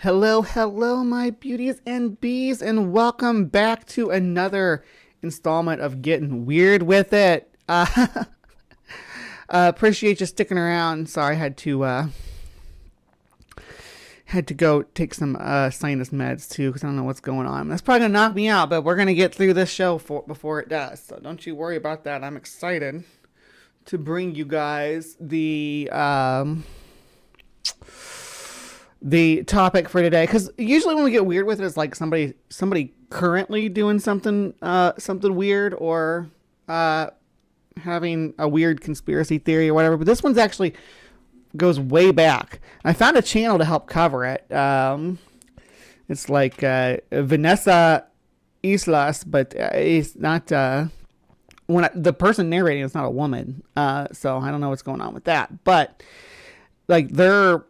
Hello, hello, my beauties and bees, and welcome back to another installment of Getting Weird with It. Appreciate you sticking around. Sorry, I had to go take some sinus meds too, because I don't know what's going on. That's probably gonna knock me out, but we're gonna get through this show before it does. So don't you worry about that. I'm excited to bring you guys the topic for today, because usually when we get weird with it, it's like somebody currently doing something weird, or having a weird conspiracy theory or whatever. But this one's actually goes way back. I found a channel to help cover it. It's like Vanessa Islas, but it's not the person narrating is not a woman. So I don't know what's going on with that. But like their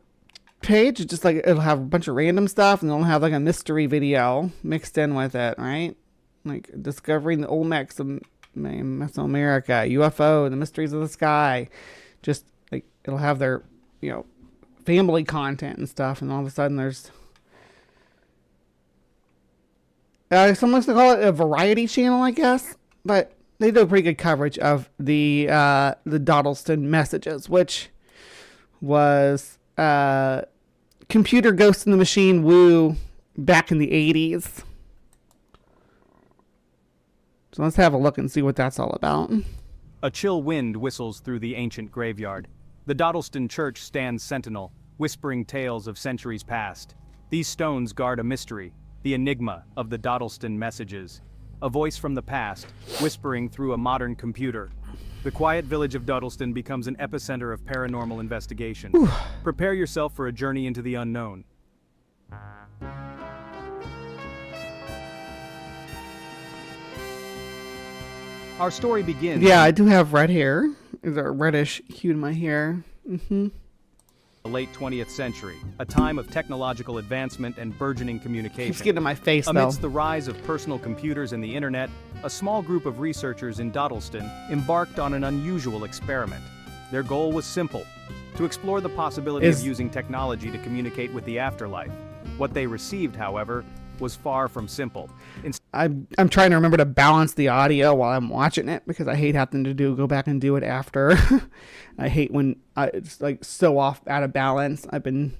page is just like, it'll have a bunch of random stuff, and they'll have like a mystery video mixed in with it, right? Like discovering the Olmecs of Mesoamerica, UFO, the mysteries of the sky. Just like it'll have their family content and stuff, and all of a sudden there's someone likes to call it a variety channel, I guess, but they do a pretty good coverage of the Doddleston messages, which was computer ghost in the machine woo back in the 80s. So let's have a look and see what that's all about. A chill wind whistles through the ancient graveyard. The Doddleston church stands sentinel, whispering tales of centuries past. These stones guard a mystery, the enigma of the Doddleston messages. A voice from the past, whispering through a modern computer. The quiet village of Doddleston becomes an epicenter of paranormal investigation. Prepare yourself for a journey into the unknown. Our story begins. Yeah, I do have red hair. There's a reddish hue to my hair. The late 20th century, a time of technological advancement and burgeoning communication. Keeps getting in my face, Amidst though. the rise of personal computers and the internet, a small group of researchers in Doddleston embarked on an unusual experiment. Their goal was simple: to explore the possibility of using technology to communicate with the afterlife. What they received, however, was far from simple. I'm trying to remember to balance the audio while I'm watching it, because I hate having to go back and do it after. I hate when it's like so out of balance. I've been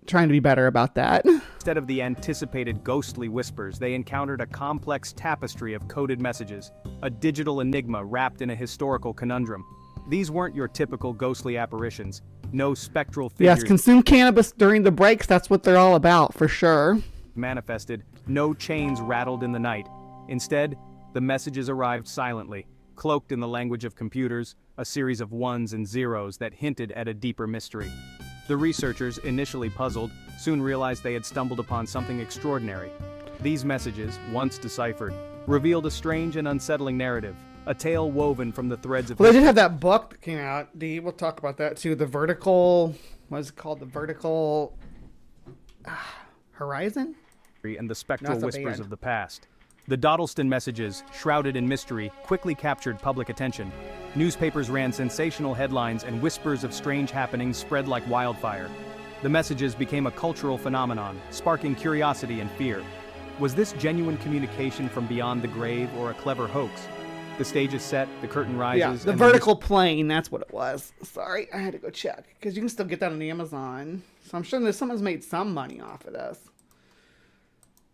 trying to be better about that. Instead of the anticipated ghostly whispers, they encountered a complex tapestry of coded messages, a digital enigma wrapped in a historical conundrum. These weren't your typical ghostly apparitions. No spectral figures. Yes, consume cannabis during the breaks. That's what they're all about, for sure. Manifested, no chains rattled in the night. Instead, the messages arrived silently, cloaked in the language of computers, a series of ones and zeros that hinted at a deeper mystery. The researchers, initially puzzled, soon realized they had stumbled upon something extraordinary. These messages, once deciphered, revealed a strange and unsettling narrative, a tale woven from the threads of... Well, they did have that book that came out. We'll talk about that too. The Vertical... What is it called? The Vertical... Horizon? And the spectral whispers of the past. The Doddleston messages, shrouded in mystery, quickly captured public attention. Newspapers ran sensational headlines, and whispers of strange happenings spread like wildfire. The messages became a cultural phenomenon, sparking curiosity and fear. Was this genuine communication from beyond the grave, or a clever hoax? The stage is set, the curtain rises... Yeah, the vertical plane, that's what it was. Sorry, I had to go check, because you can still get that on Amazon. So I'm sure that someone's made some money off of this.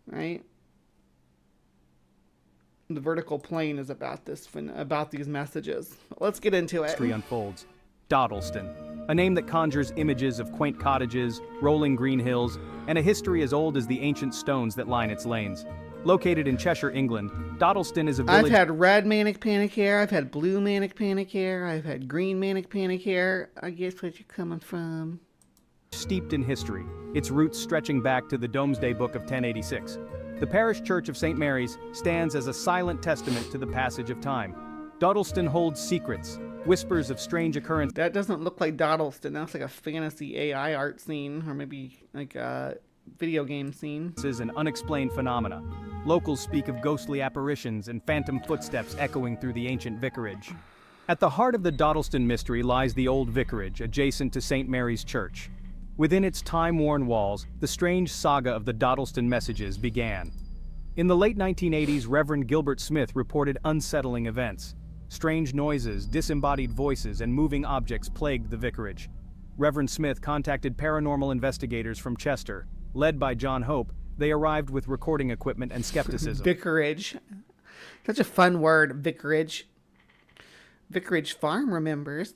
Right? The vertical plane is about these messages. Let's get into it. History unfolds. Doddleston, a name that conjures images of quaint cottages, rolling green hills, and a history as old as the ancient stones that line its lanes. Located in Cheshire, England, Doddleston is a village... I've had red manic panic hair, I've had blue manic panic hair, I've had green manic panic hair. I guess where you're coming from. Steeped in history, its roots stretching back to the Domesday Book of 1086. The parish church of St. Mary's stands as a silent testament to the passage of time. Doddleston holds secrets, whispers of strange occurrences. That doesn't look like Doddleston. That's like a fantasy AI art scene, or maybe like a video game scene. This is an unexplained phenomena. Locals speak of ghostly apparitions and phantom footsteps echoing through the ancient vicarage. At the heart of the Doddleston mystery lies the old vicarage, adjacent to St. Mary's Church. Within its time-worn walls, the strange saga of the Doddleston messages began. In the late 1980s, Reverend Gilbert Smith reported unsettling events. Strange noises, disembodied voices, and moving objects plagued the vicarage. Reverend Smith contacted paranormal investigators from Chester. Led by John Hope, they arrived with recording equipment and skepticism. Vicarage. Such a fun word, vicarage. Vicarage Farm remembers.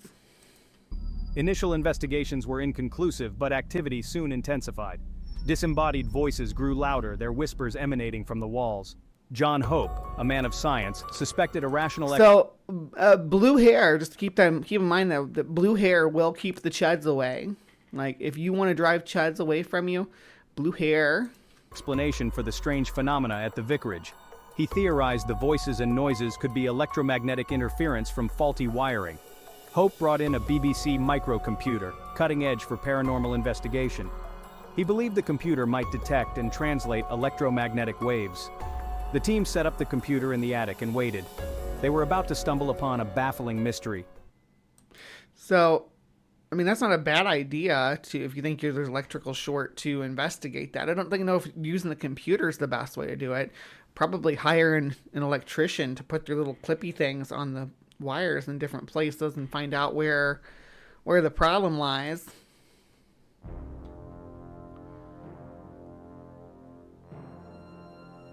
Initial investigations were inconclusive, but activity soon intensified. Disembodied voices grew louder, their whispers emanating from the walls. John Hope, a man of science, suspected irrational... So, blue hair, just keep in mind that blue hair will keep the chuds away. Like, if you want to drive chuds away from you, blue hair. Explanation for the strange phenomena at the vicarage. He theorized the voices and noises could be electromagnetic interference from faulty wiring. Hope brought in a BBC microcomputer, cutting edge for paranormal investigation. He believed the computer might detect and translate electromagnetic waves. The team set up the computer in the attic and waited. They were about to stumble upon a baffling mystery. So, I mean, that's not a bad idea if you think there's electrical short to investigate that. I don't know if using the computer is the best way to do it. Probably hire an electrician to put their little clippy things on the wires in different places and find out where the problem lies.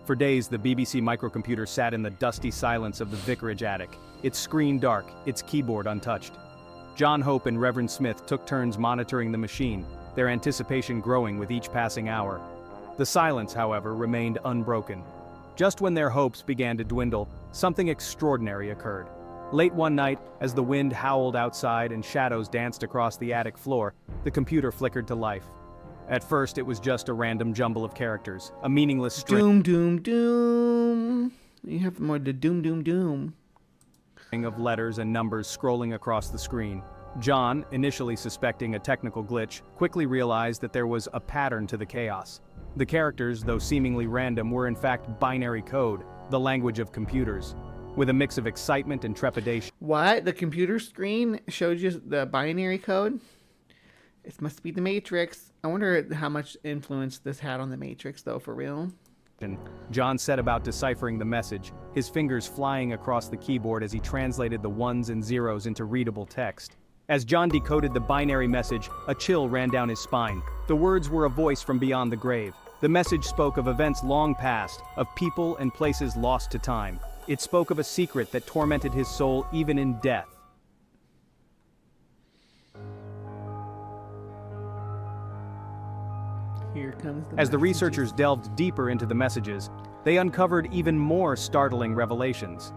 For days, the BBC microcomputer sat in the dusty silence of the vicarage attic, its screen dark, its keyboard untouched. John Hope and Reverend Smith took turns monitoring the machine, their anticipation growing with each passing hour. The silence, however, remained unbroken. Just when their hopes began to dwindle, something extraordinary occurred. Late one night, as the wind howled outside and shadows danced across the attic floor, the computer flickered to life. At first, it was just a random jumble of characters, a meaningless string Doom, doom, doom. You have more the doom, doom, doom of letters and numbers scrolling across the screen. John, initially suspecting a technical glitch, quickly realized that there was a pattern to the chaos. The characters, though seemingly random, were in fact binary code, the language of computers. With a mix of excitement and trepidation. What? The computer screen showed you the binary code? It must be the Matrix. I wonder how much influence this had on the Matrix, though, for real. John set about deciphering the message, his fingers flying across the keyboard as he translated the ones and zeros into readable text. As John decoded the binary message, a chill ran down his spine. The words were a voice from beyond the grave. The message spoke of events long past, of people and places lost to time. It spoke of a secret that tormented his soul even in death. Here comes As the researchers delved deeper into the messages, they uncovered even more startling revelations.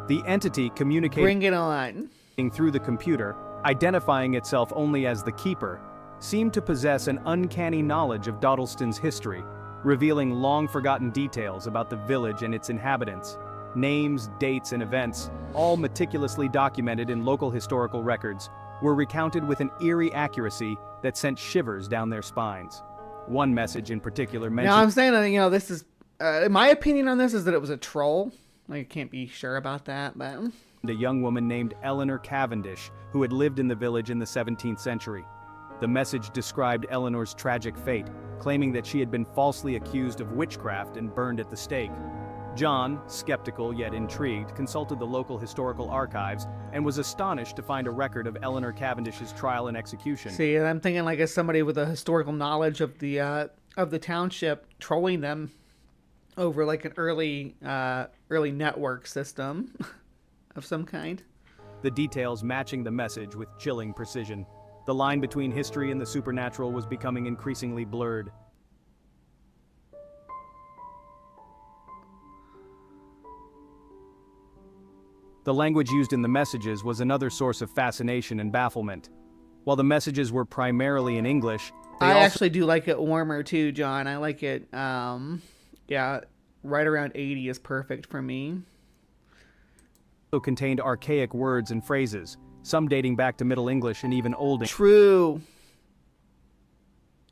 The entity communicating Bring it on. through the computer, identifying itself only as the Keeper, seemed to possess an uncanny knowledge of Doddleston's history, revealing long-forgotten details about the village and its inhabitants. Names, dates, and events, all meticulously documented in local historical records, were recounted with an eerie accuracy that sent shivers down their spines. One message in particular mentioned... Now, I'm saying that, this is... my opinion on this is that it was a troll. I can't be sure about that, but... a young woman named Eleanor Cavendish, who had lived in the village in the 17th century. The message described Eleanor's tragic fate, claiming that she had been falsely accused of witchcraft and burned at the stake. John, skeptical yet intrigued, consulted the local historical archives and was astonished to find a record of Eleanor Cavendish's trial and execution. See, and I'm thinking as somebody with a historical knowledge of the township, trolling them over an early network system of some kind. The details matching the message with chilling precision. The line between history and the supernatural was becoming increasingly blurred. The language used in the messages was another source of fascination and bafflement. While the messages were primarily in English, I actually do like it warmer too, John. I like it, right around 80 is perfect for me. Also contained archaic words and phrases, some dating back to Middle English and even Old True.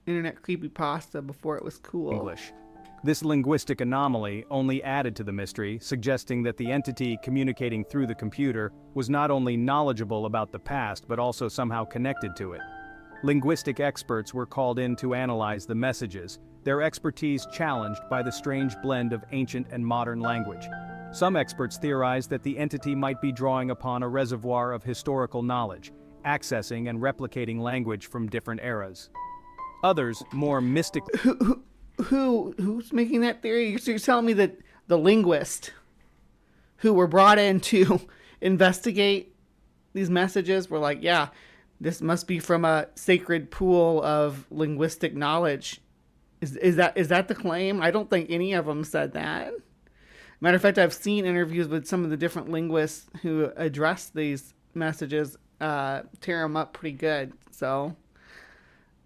Internet creepypasta before it was cool. English. This linguistic anomaly only added to the mystery, suggesting that the entity communicating through the computer was not only knowledgeable about the past but also somehow connected to it. Linguistic experts were called in to analyze the messages, their expertise challenged by the strange blend of ancient and modern language. Some experts theorized that the entity might be drawing upon a reservoir of historical knowledge, accessing and replicating language from different eras. Others, more mystically... Who's making that theory? So you're telling me that the linguists who were brought in to investigate these messages were like, yeah, this must be from a sacred pool of linguistic knowledge. Is that the claim? I don't think any of them said that. Matter of fact, I've seen interviews with some of the different linguists who address these messages, tear them up pretty good. So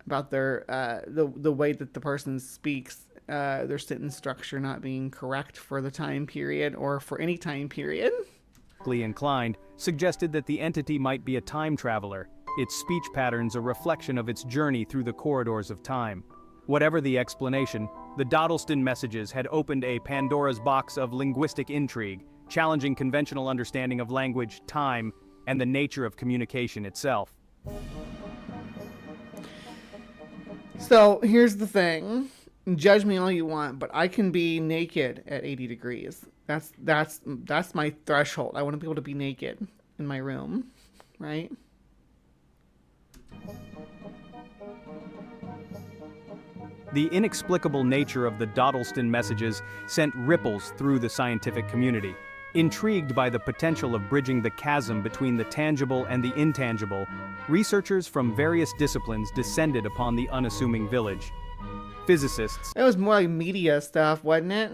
about their the way that the person speaks, their sentence structure not being correct for the time period or for any time period. Inclined, suggested that the entity might be a time traveler, its speech patterns a reflection of its journey through the corridors of time. Whatever the explanation, the Doddleston messages had opened a Pandora's box of linguistic intrigue, challenging conventional understanding of language, time, and the nature of communication itself. So here's the thing. Judge me all you want, but I can be naked at 80 degrees. That's my threshold. I want to be able to be naked in my room, right? The inexplicable nature of the Doddleston messages sent ripples through the scientific community. Intrigued by the potential of bridging the chasm between the tangible and the intangible, researchers from various disciplines descended upon the unassuming village. Physicists, It was more like media stuff, wasn't it?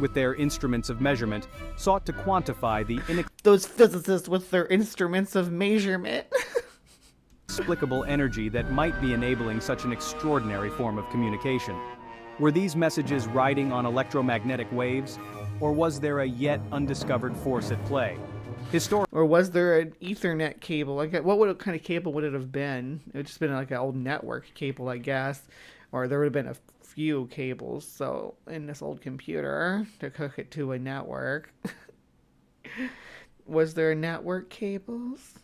with their instruments of measurement, sought to quantify the Those physicists with their instruments of measurement. inexplicable energy that might be enabling such an extraordinary form of communication. Were these messages riding on electromagnetic waves, or was there a yet undiscovered force at play? Or was there an Ethernet cable? Like, what kind of cable would it have been? It would just been like an old network cable, I guess. Or there would have been a few cables, so in this old computer to hook it to a network. Was there network cables?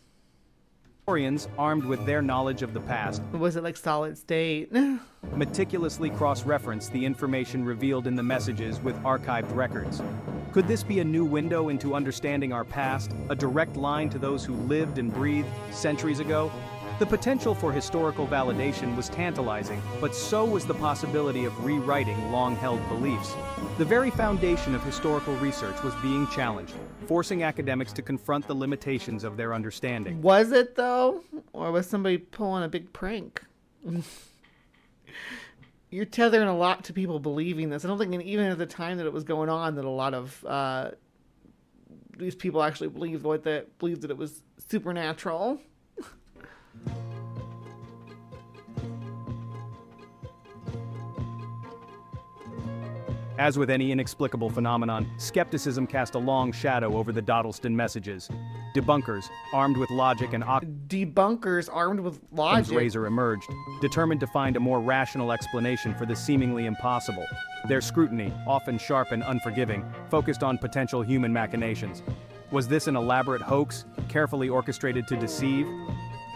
Historians, armed with their knowledge of the past, Was it like solid state? meticulously cross-reference the information revealed in the messages with archived records. Could this be a new window into understanding our past, a direct line to those who lived and breathed centuries ago? The potential for historical validation was tantalizing, but so was the possibility of rewriting long-held beliefs. The very foundation of historical research was being challenged, forcing academics to confront the limitations of their understanding. Was it though? Or was somebody pulling a big prank? You're tethering a lot to people believing this. I don't think even at the time that it was going on that a lot of these people actually believed that it was supernatural. As with any inexplicable phenomenon, skepticism cast a long shadow over the Doddleston messages. Debunkers, armed with logic and Debunkers armed with Occam's logic. razor emerged, determined to find a more rational explanation for the seemingly impossible. Their scrutiny, often sharp and unforgiving, focused on potential human machinations. Was this an elaborate hoax, carefully orchestrated to deceive?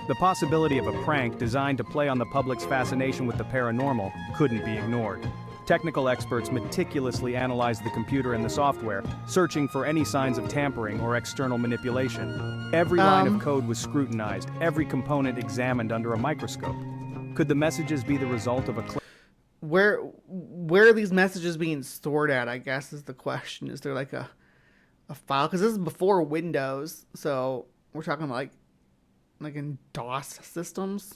The possibility of a prank designed to play on the public's fascination with the paranormal couldn't be ignored. Technical experts meticulously analyzed the computer and the software, searching for any signs of tampering or external manipulation. Every line of code was scrutinized, every component examined under a microscope. Could the messages be the result of a Where are these messages being stored at, I guess, is the question. Is there like a file? Because this is before Windows, so we're talking like in DOS systems.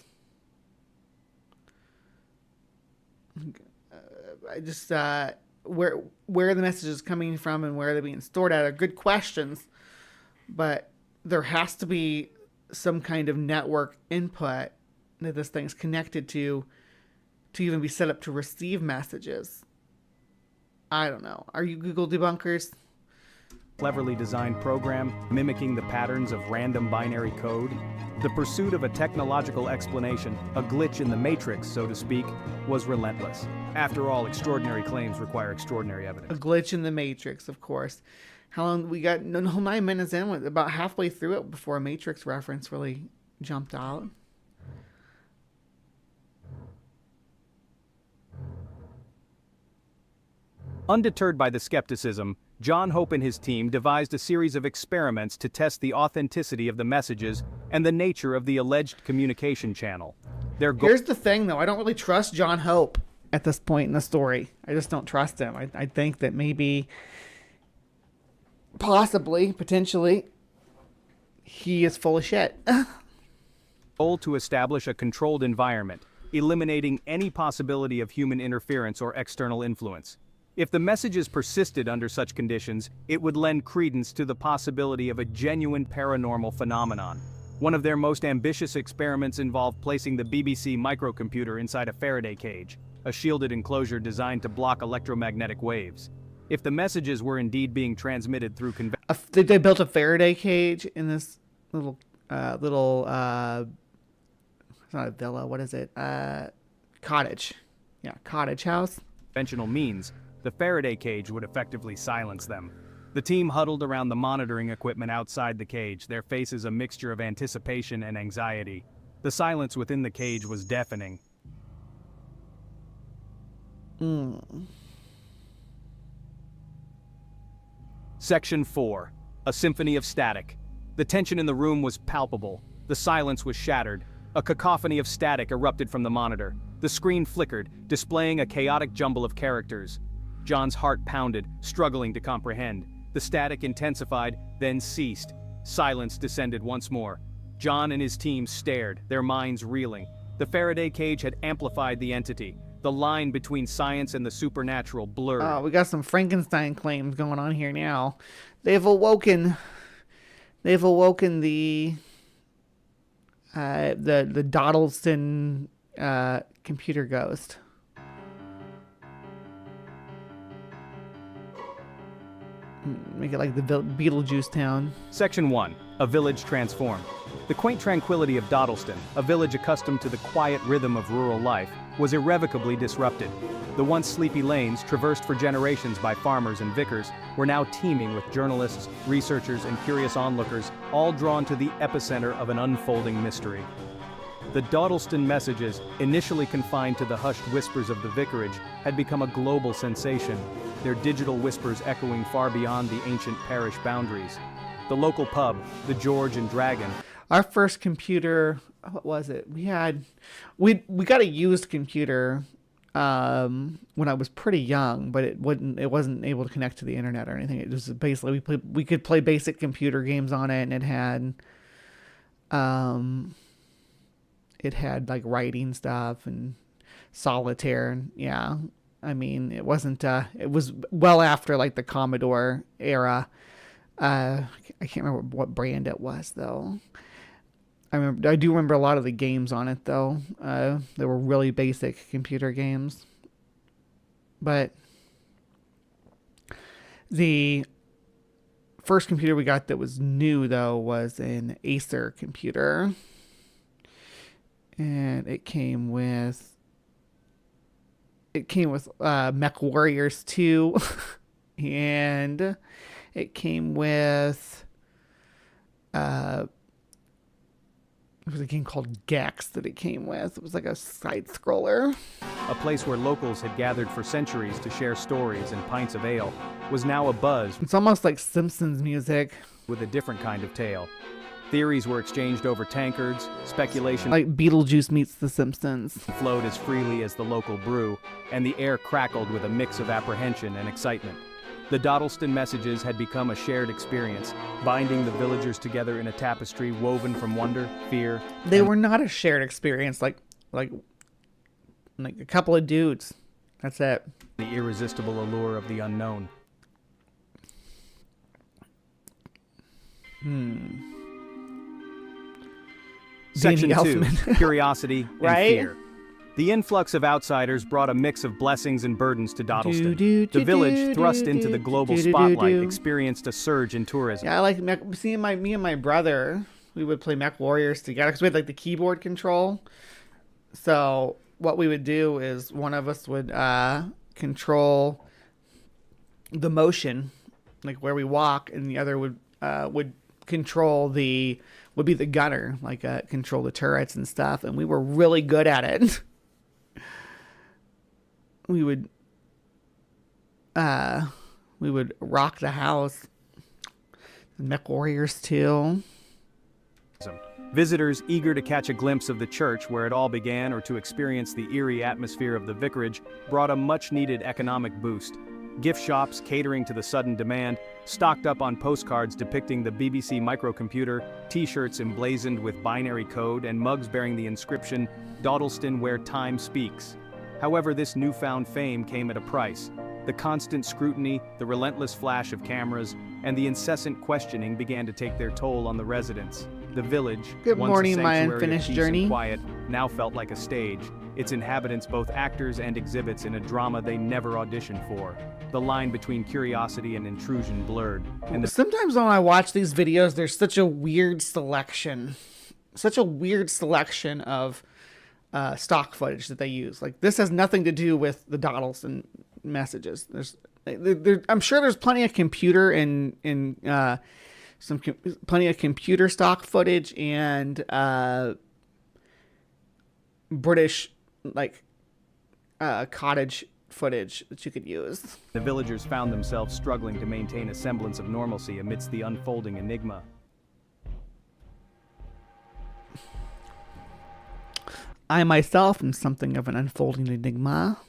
I just where are the messages coming from and where are they being stored at are good questions, but there has to be some kind of network input that this thing's connected to even be set up to receive messages. I don't know. Are you Google debunkers? cleverly designed program mimicking the patterns of random binary code? The pursuit of a technological explanation, a glitch in the matrix, so to speak, was relentless. After all, extraordinary claims require extraordinary A evidence. glitch in the matrix, of course. How long we got? No, 9 minutes in, about halfway through it before a matrix reference really jumped out. Undeterred by the skepticism, John Hope and his team devised a series of experiments to test the authenticity of the messages and the nature of the alleged communication channel. Here's the thing, though. I don't really trust John Hope at this point in the story. I just don't trust him. I think that maybe, possibly, potentially, he is full of shit. Goal to establish a controlled environment, eliminating any possibility of human interference or external influence. If the messages persisted under such conditions, it would lend credence to the possibility of a genuine paranormal phenomenon. One of their most ambitious experiments involved placing the BBC microcomputer inside a Faraday cage, a shielded enclosure designed to block electromagnetic waves. If the messages were indeed being transmitted through they built a Faraday cage in this little it's not a villa, what is it? Cottage. Yeah, cottage house. Conventional means, the Faraday cage would effectively silence them. The team huddled around the monitoring equipment outside the cage, their faces a mixture of anticipation and anxiety. The silence within the cage was deafening. Section 4. A symphony of static. The tension in the room was palpable. The silence was shattered. A cacophony of static erupted from the monitor. The screen flickered, displaying a chaotic jumble of characters. John's heart pounded, struggling to comprehend. The static intensified, then ceased. Silence descended once more. John and his team stared, their minds reeling. The Faraday cage had amplified the entity. The line between science and the supernatural blurred. Oh, we got some Frankenstein claims going on here now. They've awoken the Doddleston computer ghost. Make it like the Beetlejuice town. Section 1. A village transformed. The quaint tranquility of Doddleston, a village accustomed to the quiet rhythm of rural life, was irrevocably disrupted. The once sleepy lanes, traversed for generations by farmers and vicars, were now teeming with journalists, researchers, and curious onlookers, all drawn to the epicenter of an unfolding mystery. The Doddleston messages, initially confined to the hushed whispers of the vicarage, had become a global sensation, their digital whispers echoing far beyond the ancient parish boundaries. The local pub, the George and Dragon. Our first computer, what was it? We got a used computer when I was pretty young, but it wasn't able to connect to the internet or anything. It was basically we could play basic computer games on it, and it had like writing stuff and solitaire, and yeah. I mean, it wasn't, it was well after like the Commodore era. I can't remember what brand it was though. I do remember a lot of the games on it though. They were really basic computer games. But the first computer we got that was new though was an Acer computer. And it came with Mech Warriors 2, and it came with it was a game called Gex that it came with. It was like a side scroller. A place where locals had gathered for centuries to share stories and pints of ale was now abuzz. It's almost like Simpsons music With a different kind of tale. Theories were exchanged over tankards, speculation like Beetlejuice meets The Simpsons flowed as freely as the local brew, and the air crackled with a mix of apprehension and excitement. The Doddleston messages had become a shared experience, binding the villagers together in a tapestry woven from wonder, fear. They were not a shared experience, like a couple of dudes. That's it. The irresistible allure of the unknown. Section 2, Curiosity and right? Fear. The influx of outsiders brought a mix of blessings and burdens to Doddleston. The village, thrust into the global spotlight, experienced a surge in tourism. Yeah, I like me and my brother, we would play Mech Warriors together because we had like the keyboard control. So what we would do is one of us would control the motion, like where we walk, and the other would control would be the gunner, like control the turrets and stuff, and we were really good at it. We would We would rock the house. The Mech Warriors too. Visitors eager to catch a glimpse of the church where it all began or to experience the eerie atmosphere of the vicarage brought a much-needed economic boost. Gift shops catering to the sudden demand, stocked up on postcards depicting the BBC microcomputer, t-shirts emblazoned with binary code, and mugs bearing the inscription, "Doddleston where time speaks." However, this newfound fame came at a price. The constant scrutiny, the relentless flash of cameras, and the incessant questioning began to take their toll on the residents. The village, Good once morning, a my sanctuary unfinished of peace journey. and quiet, now felt like a stage. Its inhabitants both actors and exhibits in a drama they never auditioned for. The line between curiosity and intrusion blurred, and the Sometimes when I watch these videos, there's such a weird selection. Such a weird selection of stock footage that they use. Like, this has nothing to do with the Doddleston messages. I'm sure there's plenty of computer and plenty of computer stock footage and British cottage footage that you could use. the villagers found themselves struggling to maintain a semblance of normalcy amidst the unfolding enigma. I myself am something of an unfolding enigma.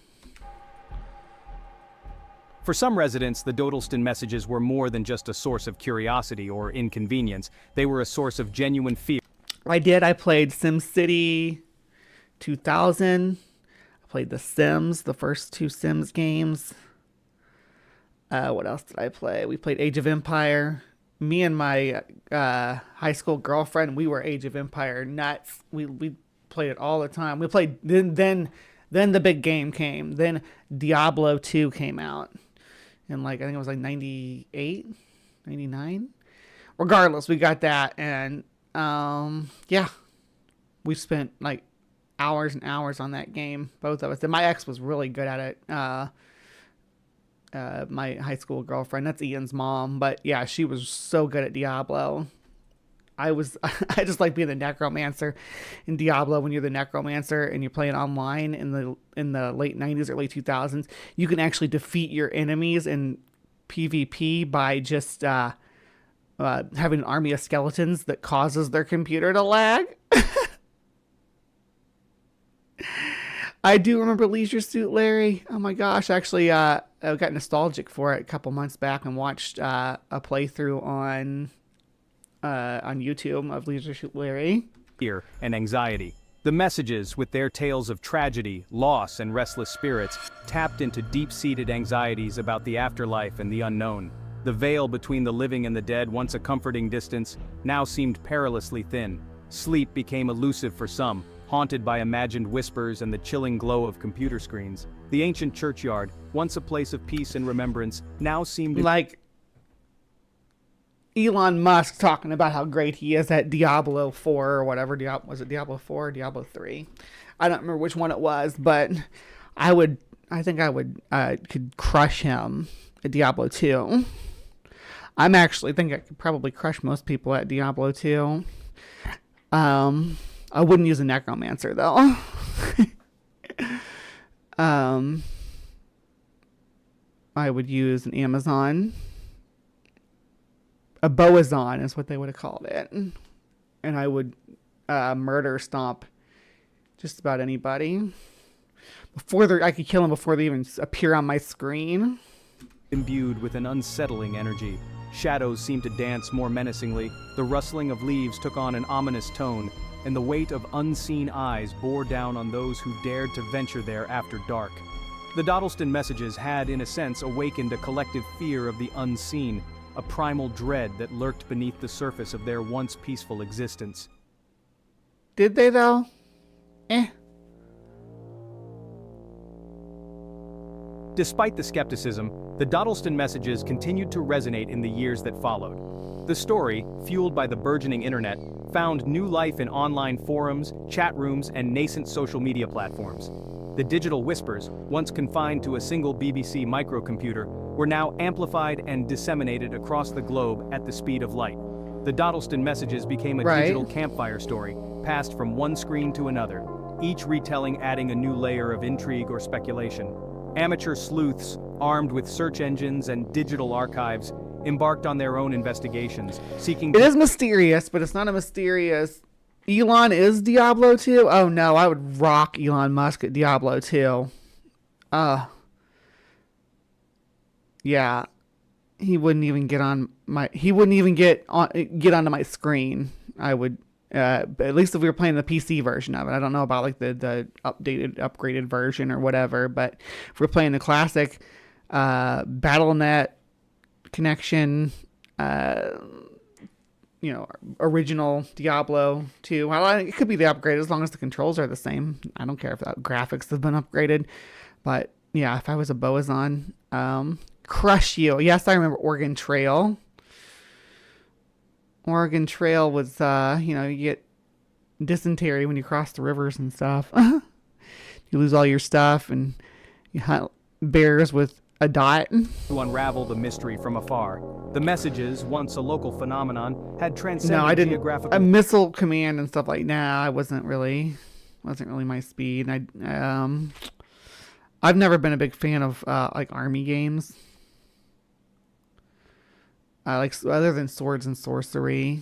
For some residents, the Doddleston messages were more than just a source of curiosity or inconvenience. They were a source of genuine fear. I played SimCity 2000. I played The Sims, the first 2 Sims games. What else did I play? We played Age of Empire. Me and my high school girlfriend, we were Age of Empire nuts. We played it all the time. We played, then the big game came. Then Diablo 2 came out. And I think it was 98, 99. Regardless, we got that. And yeah, we spent hours and hours on that game, both of us. And my ex was really good at it. My high school girlfriend, that's Ian's mom. But yeah, she was so good at Diablo. I just like being the necromancer in Diablo. When you're the necromancer and you're playing online in the late 90s or late 2000s, you can actually defeat your enemies in PvP by just having an army of skeletons that causes their computer to lag. I do remember Leisure Suit Larry. Oh my gosh. Actually, I got nostalgic for it a couple months back and watched a playthrough on YouTube of Leisure Suit Larry. Fear and anxiety. The messages, with their tales of tragedy, loss, and restless spirits, tapped into deep-seated anxieties about the afterlife and the unknown. The veil between the living and the dead, once a comforting distance, now seemed perilously thin. Sleep became elusive for some, haunted by imagined whispers and the chilling glow of computer screens. The ancient churchyard, once a place of peace and remembrance, now seemed like Elon Musk talking about how great he is at Diablo 4 or whatever. Was it Diablo 4 or Diablo 3? I don't remember which one it was, but I think I could crush him at Diablo 2. I could probably crush most people at Diablo 2. I wouldn't use a necromancer though. I would use an Amazon. A boazon is what they would have called it. And I would murder stomp just about anybody. I could kill them before they even appear on my screen. imbued with an unsettling energy. Shadows seemed to dance more menacingly, the rustling of leaves took on an ominous tone, and the weight of unseen eyes bore down on those who dared to venture there after dark. The Doddleston messages had, in a sense, awakened a collective fear of the unseen, a primal dread that lurked beneath the surface of their once peaceful existence. Did they, though? Despite the skepticism, the Doddleston messages continued to resonate in the years that followed. The story, fueled by the burgeoning internet, found new life in online forums, chat rooms, and nascent social media platforms. The digital whispers, once confined to a single BBC microcomputer, were now amplified and disseminated across the globe at the speed of light. The Doddleston messages became a digital campfire story, passed from one screen to another, each retelling adding a new layer of intrigue or speculation. Amateur sleuths, armed with search engines and digital archives, embarked on their own investigations, seeking... It is mysterious, but it's not a mysterious... Elon is Diablo 2? Oh no, I would rock Elon Musk at Diablo 2. Yeah. He wouldn't even get on my... He wouldn't even get onto my screen. I would... at least if we were playing the PC version of it. I don't know about like the updated, upgraded version or whatever, but if we're playing the classic BattleNet connection, original Diablo 2. Well, it could be the upgrade as long as the controls are the same. I don't care if the graphics have been upgraded, but yeah, if I was a Boazon, crush you. Yes, I remember Oregon Trail. Oregon Trail was, you get dysentery when you cross the rivers and stuff. You lose all your stuff and you hunt bears with a dot. To unravel the mystery from afar. The messages, once a local phenomenon, had transcended geographical... A missile command and stuff like that, wasn't really my speed. I've never been a big fan of like army games. Like other than Swords and Sorcery.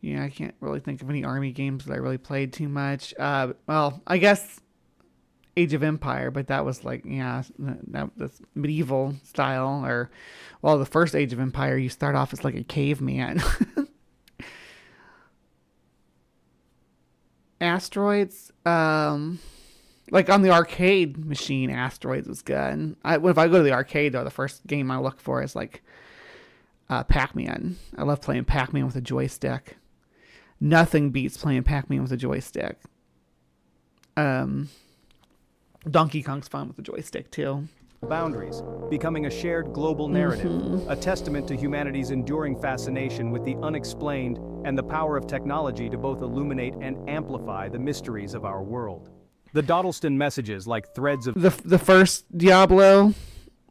Yeah, I can't really think of any army games that I really played too much. Well, I guess Age of Empire, but that was like, that's medieval style. Or, well, the first Age of Empire, you start off as like a caveman. Asteroids, like on the arcade machine, Asteroids was good. If I go to the arcade, though, the first game I look for is like Pac-Man. I love playing Pac-Man with a joystick. Nothing beats playing Pac-Man with a joystick. Donkey Kong's fun with a joystick, too. Boundaries, becoming a shared global narrative, a testament to humanity's enduring fascination with the unexplained and the power of technology to both illuminate and amplify the mysteries of our world. The Doddleston messages, like threads of... The first Diablo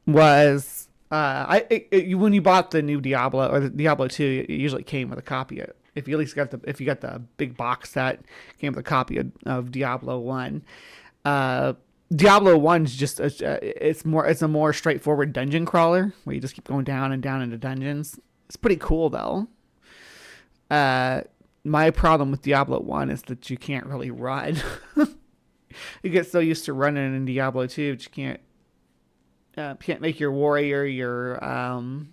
was... when you bought the new Diablo, or the Diablo 2, it usually came with a copy of... If you at least got if you got the big box set, came with a copy of Diablo 1. Diablo 1's just... it's a more straightforward dungeon crawler, where you just keep going down and down into dungeons. It's pretty cool, though. My problem with Diablo 1 is that you can't really run. You get so used to running in Diablo 2, but you can't make your warrior, your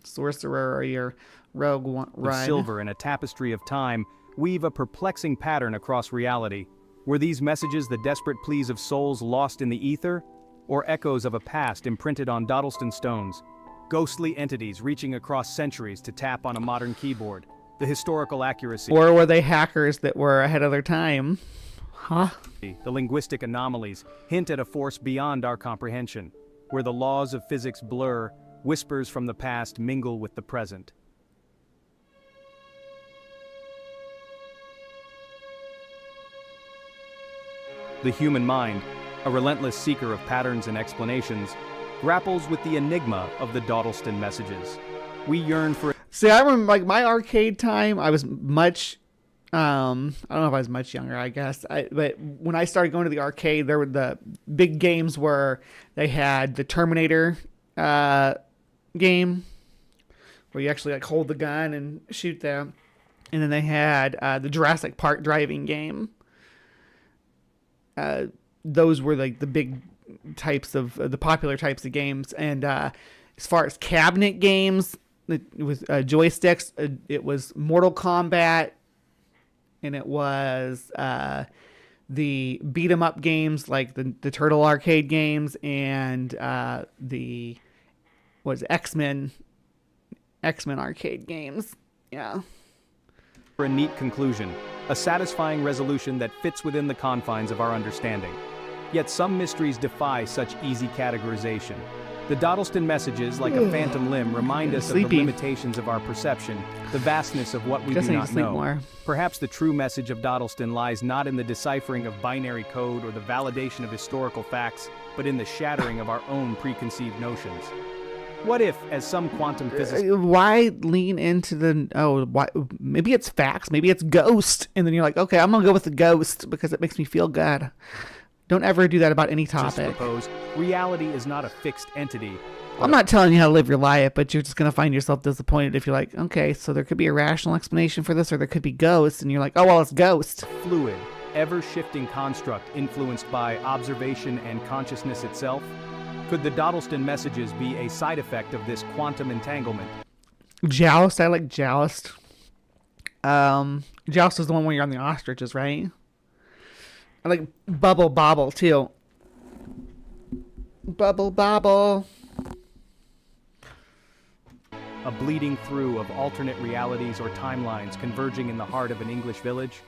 sorcerer, or your rogue run. Silver in a tapestry of time weave a perplexing pattern across reality. Were these messages the desperate pleas of souls lost in the ether, or echoes of a past imprinted on Doddleston stones? Ghostly entities reaching across centuries to tap on a modern keyboard. The historical accuracy. Or were they hackers that were ahead of their time? Huh? The linguistic anomalies hint at a force beyond our comprehension, where the laws of physics blur, whispers from the past mingle with the present. The human mind, a relentless seeker of patterns and explanations, grapples with the enigma of the Doddleston messages. We yearn for... See, I remember like my arcade time, I was much... I don't know if I was much younger, I guess. But when I started going to the arcade, there were the big games where they had the Terminator game, where you actually like hold the gun and shoot them, and then they had the Jurassic Park driving game. Those were like the big types of the popular types of games. And as far as cabinet games with joysticks, it was Mortal Kombat. And it was the beat 'em up games like the Turtle arcade games and the X-Men arcade games. Yeah. For a neat conclusion, a satisfying resolution that fits within the confines of our understanding. Yet some mysteries defy such easy categorization. The Doddleston messages, like a phantom limb, remind us of the limitations of our perception, the vastness of what we do not know. More. Perhaps the true message of Doddleston lies not in the deciphering of binary code or the validation of historical facts, but in the shattering of our own preconceived notions. What if, as some quantum physicists Why lean into why? Maybe it's facts, maybe it's ghost, and then you're like, okay, I'm gonna go with the ghost because it makes me feel good. Don't ever do that about any topic. propose, reality is not a fixed entity. I'm not telling you how to live your life, but you're just gonna find yourself disappointed if you're like, okay, so there could be a rational explanation for this, or there could be ghosts, and you're like, oh well, it's ghost. Fluid, ever-shifting construct influenced by observation and consciousness itself? Could the Doddleston messages be a side effect of this quantum entanglement? Joust, I like Joust. Joust is the one where you're on the ostriches, right? I like Bubble Bobble too. Bubble Bobble. A bleeding through of alternate realities or timelines converging in the heart of an English village?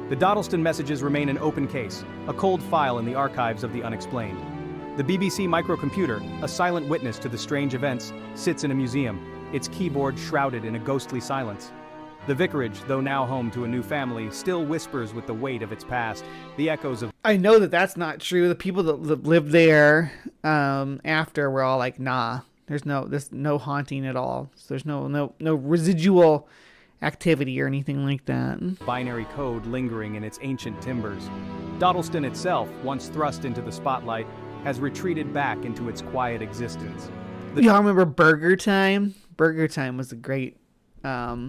The Doddleston messages remain an open case, a cold file in the archives of the unexplained. The BBC microcomputer, a silent witness to the strange events, sits in a museum, its keyboard shrouded in a ghostly silence. The vicarage, though now home to a new family, still whispers with the weight of its past, the echoes of... I know that that's not true. The people that lived there after were all like, nah, there's no haunting at all. So there's no residual activity or anything like that. binary code lingering in its ancient timbers. Doddleston itself, once thrust into the spotlight, has retreated back into its quiet existence. Y'all remember Burger Time? Burger Time was a great OG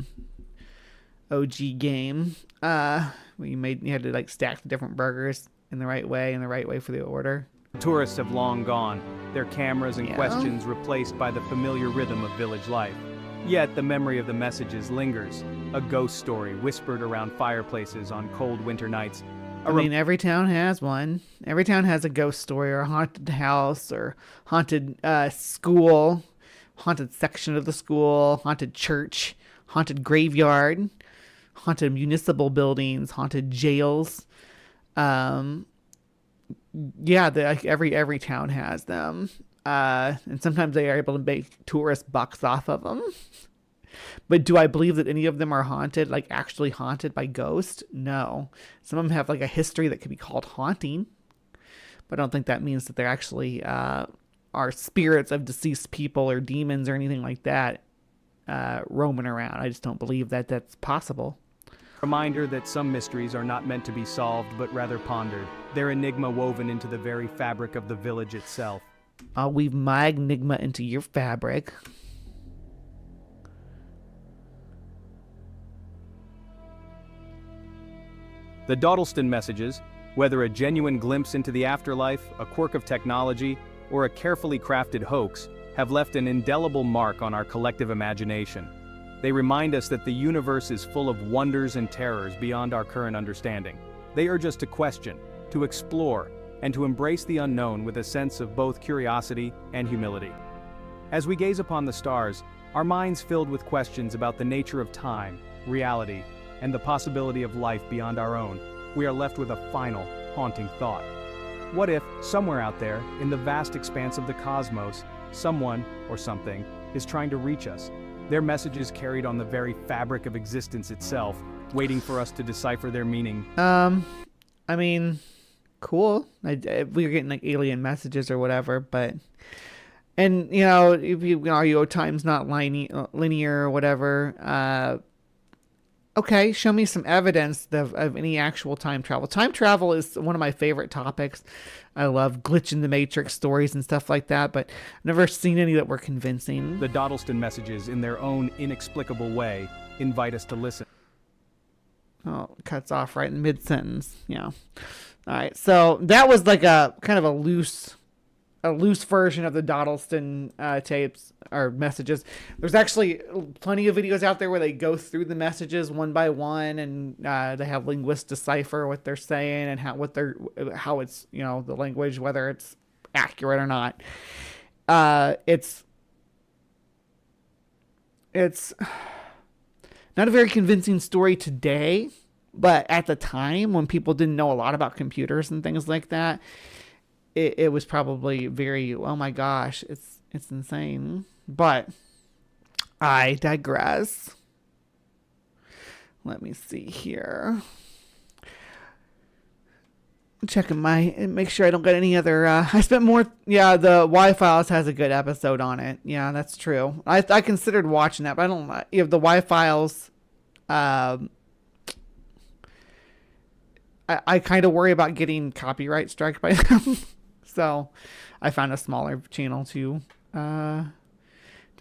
game. Where you had to like stack the different burgers in the right way for the order. Tourists have long gone, their cameras and questions replaced by the familiar rhythm of village life. Yet the memory of the messages lingers, a ghost story whispered around fireplaces on cold winter nights. I mean, every town has one. Every town has a ghost story or a haunted house or haunted school, haunted section of the school, haunted church, haunted graveyard, haunted municipal buildings, haunted jails. Every town has them. And sometimes they are able to make tourist bucks off of them. But do I believe that any of them are haunted, like actually haunted by ghosts? No. Some of them have like a history that could be called haunting, but I don't think that means that they're actually are spirits of deceased people or demons or anything like that roaming around. I just don't believe that that's possible. Reminder that some mysteries are not meant to be solved, but rather pondered. Their enigma woven into the very fabric of the village itself. I'll weave my enigma into your fabric. The Doddleston messages, whether a genuine glimpse into the afterlife, a quirk of technology, or a carefully crafted hoax, have left an indelible mark on our collective imagination. They remind us that the universe is full of wonders and terrors beyond our current understanding. They urge us to question, to explore, and to embrace the unknown with a sense of both curiosity and humility. As we gaze upon the stars, our minds filled with questions about the nature of time, reality, and the possibility of life beyond our own, we are left with a final, haunting thought. What if, somewhere out there, in the vast expanse of the cosmos, someone, or something, is trying to reach us? Their messages carried on the very fabric of existence itself, waiting for us to decipher their meaning. I mean, cool. We were getting like alien messages or whatever, but... And, if you argue time's not linear or whatever, okay, show me some evidence of any actual time travel. Time travel is one of my favorite topics. I love glitch in the matrix stories and stuff like that, but I've never seen any that were convincing. The Doddleston messages, in their own inexplicable way, invite us to listen. Oh, it cuts off right in mid-sentence. Yeah. All right, so that was like a kind of a loose version of the Doddleston tapes or messages. There's actually plenty of videos out there where they go through the messages one by one, and they have linguists decipher what they're saying and how it's the language, whether it's accurate or not. It's not a very convincing story today, but at the time when people didn't know a lot about computers and things like that, it was probably very, oh my gosh, it's insane. But I digress. Let me see here. checking make sure I don't get any other. I spent more. Yeah, the Y Files has a good episode on it. Yeah, that's true. I considered watching that, but I don't. You know, the Y Files. I kind of worry about getting copyright strike by them, so I found a smaller channel to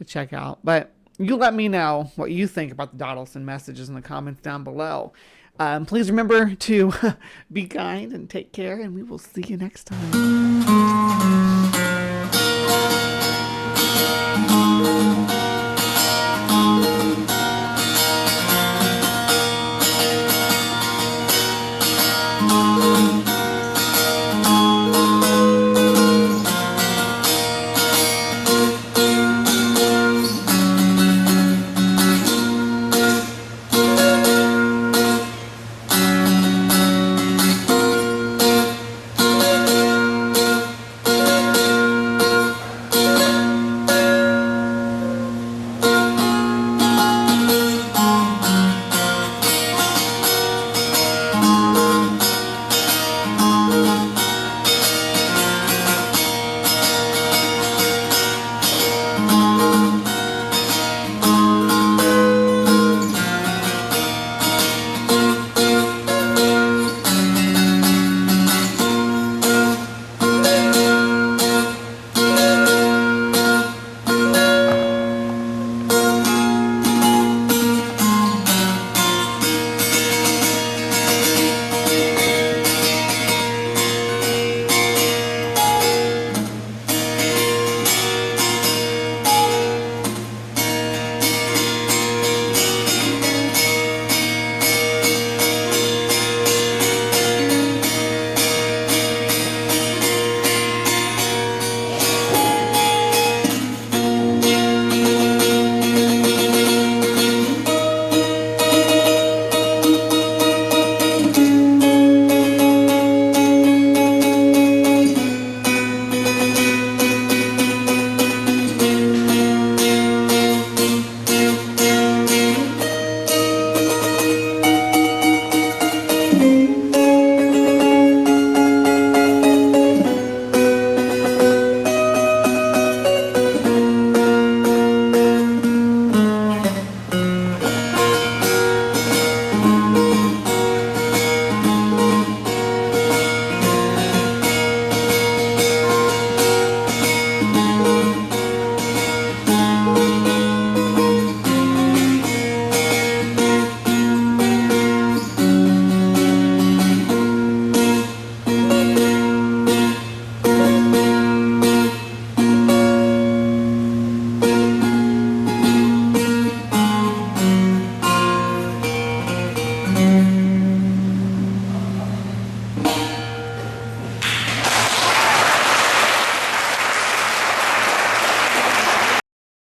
check out. But you let me know what you think about the Doddleston messages in the comments down below. Please remember to be kind and take care, and we will see you next time.